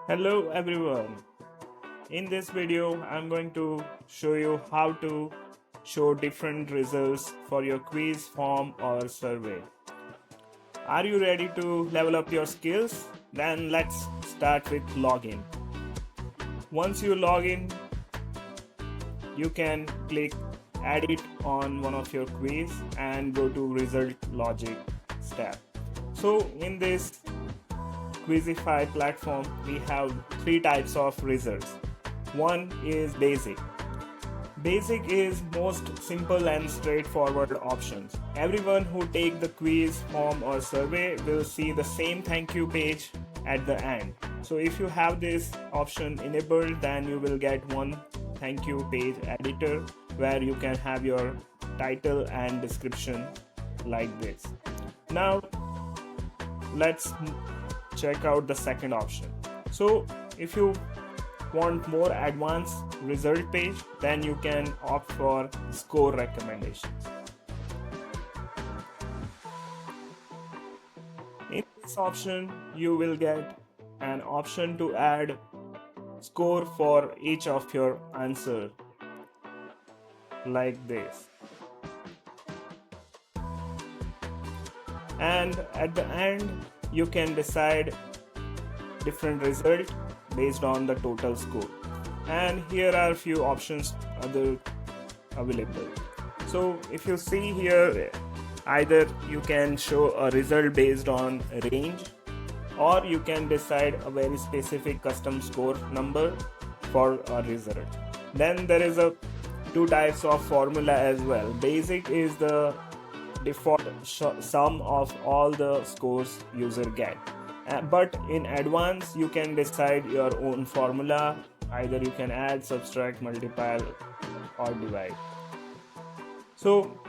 Hello everyone. In this video, I'm going to show you how to show different results for your quiz, form or survey. Are you ready to level up your skills? Then let's start with login. Once you log in, you can click edit on one of your quiz and go to result logic tab. So in this Quizify platform, we have three types of results. One is basic. Basic is most simple and straightforward options. Everyone who take the quiz, form or survey will see the same thank you page at the end. So if you have this option enabled, then you will get one thank you page editor where you can have your title and description like this. Now let's check out the second option. So if you want more advanced result page, then you can opt for score recommendations. In this option, you will get an option to add score for each of your answer like this. And at the end, you can decide different result based on the total score. And here are a few options other available. So if you see here, either you can show a result based on range, or you can decide a very specific custom score number for a result. Then there is two types of formula as well. Basic is the default sum of all the scores user get, but in advance you can decide your own formula. Either you can add, subtract, multiply or divide. So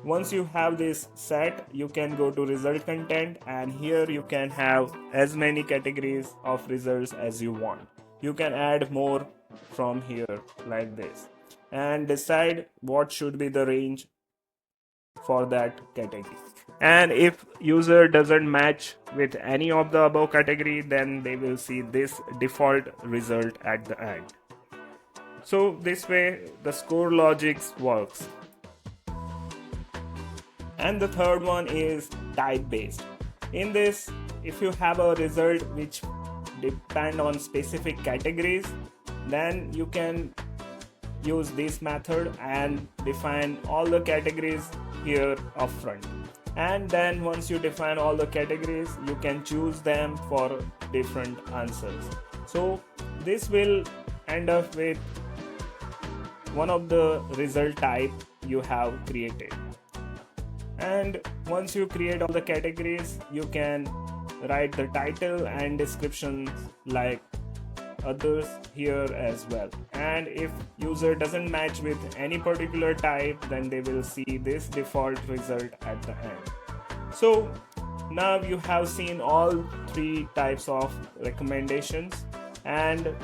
once you have this set, you can go to result content, and here you can have as many categories of results as you want. You can add more from here like this and decide what should be the range for that category. And if user doesn't match with any of the above category, then they will see this default result at the end. So this way the score logic works. And the third one is type based. In this, if you have a result which depend on specific categories, then you can use this method and define all the categories here upfront. And then once you define all the categories, you can choose them for different answers. So this will end up with one of the result type you have created. And once you create all the categories, you can write the title and descriptions like others here as well. And if user doesn't match with any particular type, then they will see this default result at the end. So now you have seen all three types of recommendations, and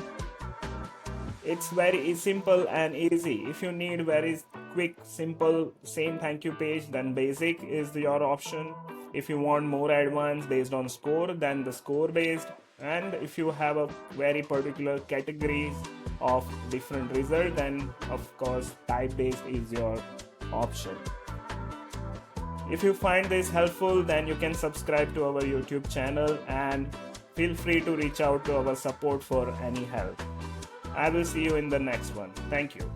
it's very simple and easy. If you need very quick, simple, same thank you page, then basic is your option. If you want more advanced based on score, then the score based. And if you have a very particular categories of different result, then of course type based is your option. If you find this helpful, then you can subscribe to our YouTube channel and feel free to reach out to our support for any help. I will see you in the next one. Thank you.